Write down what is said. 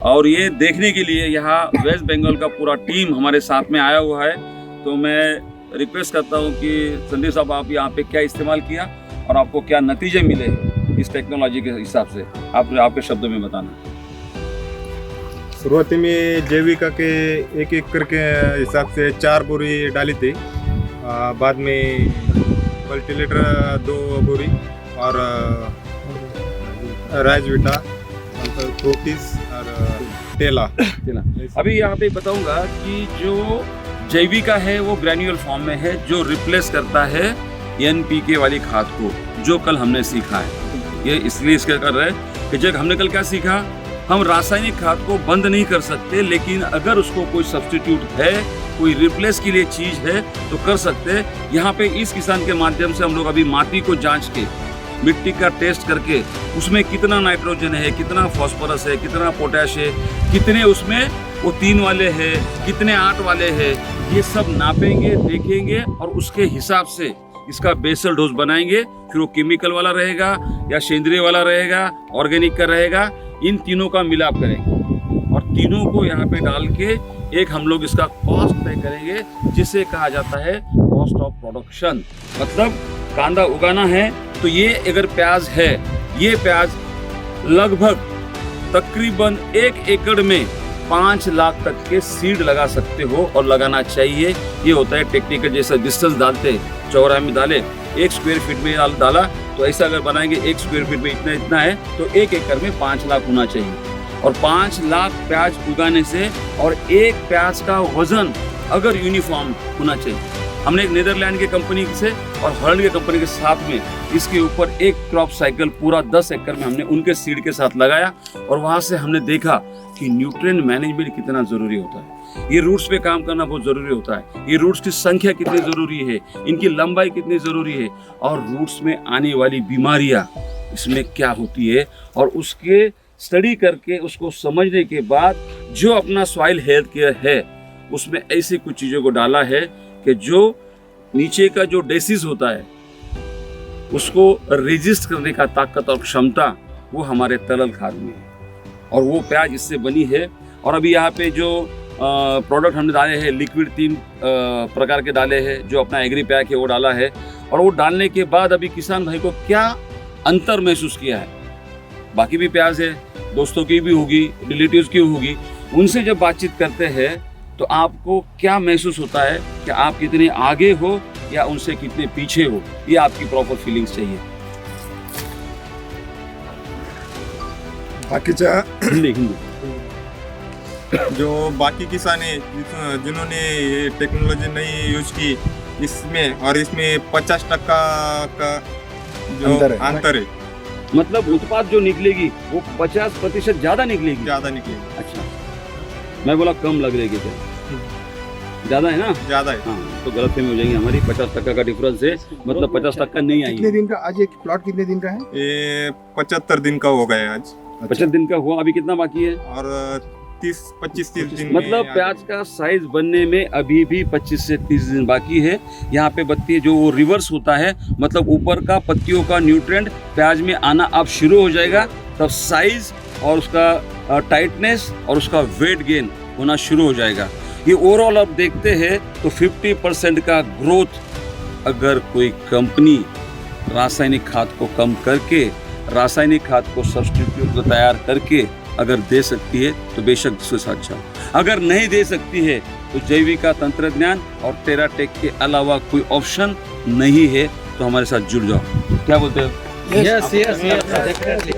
और ये देखने के लिए यहाँ वेस्ट बंगाल का पूरा टीम हमारे साथ में आया हुआ है। तो मैं रिक्वेस्ट करता हूँ कि संदीप साहब आप यहाँ पे क्या इस्तेमाल किया और आपको क्या नतीजे मिले इस टेक्नोलॉजी के हिसाब से, आपके शब्दों में बताना। शुरुआती में जैविका के एक एक करके हिसाब से 4 बोरी डाली थी, बाद में कल्टीवेटर 2 बोरी और राजवीटा प्रोटीज और टेला। अभी यहाँ पे बताऊंगा कि जो जैविका है वो ग्रैन्युअल फॉर्म में है, जो रिप्लेस करता है NPK वाली खाद को, जो कल हमने सीखा है। ये इसलिए इसके कर रहे हैं कि जब हमने कल क्या सीखा, हम रासायनिक खाद को बंद नहीं कर सकते, लेकिन अगर उसको कोई सब्स्टिट्यूट है, कोई रिप्लेस के लिए चीज है तो कर सकते हैं। यहाँ पे इस किसान के माध्यम से हम लोग अभी माटी को जांच के, मिट्टी का टेस्ट करके उसमें कितना नाइट्रोजन है, कितना फास्फोरस है, कितना पोटैश है, कितने उसमें वो 3 वाले हैं, कितने 8 वाले हैं, ये सब नापेंगे, देखेंगे और उसके हिसाब से इसका बेसल डोज बनाएंगे। फिर वो केमिकल वाला रहेगा या सेंद्रीय वाला रहेगा, ऑर्गेनिक का रहेगा, इन तीनों का मिलाप करेंगे और तीनों को यहाँ पे डाल के एक हम लोग इसका कॉस्ट तय करेंगे, जिसे कहा जाता है कॉस्ट ऑफ प्रोडक्शन। मतलब कांदा उगाना है तो ये अगर प्याज है, ये प्याज लगभग तकरीबन 1 एकड़ में 5 लाख तक के सीड लगा सकते हो और लगाना चाहिए। ये होता है टेक्निकल, जैसा डिस्टेंस डालते चौराहे में डाले, 1 स्क्वायर फीट में डाला तो ऐसा अगर बनाएंगे 1 स्क्वायर फीट में इतना है तो 1 एकड़ में 5 लाख होना चाहिए। और 5 लाख प्याज उगाने से और एक प्याज का वजन अगर यूनिफॉर्म होना चाहिए। हमने एक नीदरलैंड के कंपनी से और हॉलैंड के कंपनी के साथ में इसके ऊपर एक क्रॉप साइकिल पूरा 10 एकड़ में हमने उनके सीड के साथ लगाया और वहां से हमने देखा कि न्यूट्रिएंट मैनेजमेंट कितना जरूरी होता है। ये रूट्स पे काम करना बहुत जरूरी होता है। ये रूट्स की संख्या कितनी जरूरी है, इनकी लंबाई कितनी जरूरी है और रूट्स में आने वाली बीमारियां इसमें क्या होती है, और उसके स्टडी करके उसको समझने के बाद जो अपना सॉइल हेल्थ केयर है उसमें ऐसी कुछ चीज़ों को डाला है कि जो नीचे का जो डिसीज होता है उसको रेजिस्ट करने का ताकत और क्षमता वो हमारे तरल खाद में है और वो प्याज इससे बनी है। और अभी यहाँ पे जो प्रोडक्ट हमने डाले हैं, लिक्विड 3 प्रकार के डाले हैं, जो अपना एग्री पैक है वो डाला है। और वो डालने के बाद अभी किसान भाई को क्या अंतर महसूस किया है, बाकी भी प्याज है, दोस्तों की भी होगी, रिलेटिव्स की होगी, उनसे जब बातचीत करते हैं तो आपको क्या महसूस होता है कि आप कितने आगे हो या उनसे कितने पीछे हो, ये आपकी प्रॉपर फीलिंग्स चाहिए। बाकीच्या हिंदी जो बाकी किसान है जिन्होंने ये टेक्नोलॉजी नहीं यूज की, इसमें और इसमें 50% का जो अंतर है। मतलब उत्पाद जो निकलेगी वो 50% ज्यादा निकलेगी। अच्छा, मैं बोला कम लग रही है, ज्यादा है ना? ज्यादा है। हाँ, तो गलतफहमी हो जाएंगे हमारी। 50% का डिफरेंस है, मतलब 50% नहीं आई। कितने दिन का आज एक प्लॉट कितने दिन का है? ये 75 दिन का हो गया आज। 75 दिन का हुआ, अभी कितना बाकी है? और 25-30 दिन। मतलब प्याज का साइज बनने में अभी भी 25 से 30 दिन बाकी है। यहाँ पे बत्ती जो वो रिवर्स होता है, मतलब ऊपर का पत्तियों का न्यूट्रिएंट प्याज में आना अब शुरू हो जाएगा, तब साइज और उसका टाइटनेस और उसका वेट गेन होना शुरू हो जाएगा। ये ओवरऑल अब देखते हैं तो 50% का ग्रोथ अगर कोई कंपनी रासायनिक खाद को कम करके, रासायनिक खाद को सब्स्टिट्यूट तैयार करके अगर दे सकती है तो बेशक उससे अच्छा। अगर नहीं दे सकती है तो जैविका तंत्रज्ञान और टेराटेक के अलावा कोई ऑप्शन नहीं है, तो हमारे साथ जुड़ जाओ। क्या बोलते हो? Yes, yes, yes, definitely.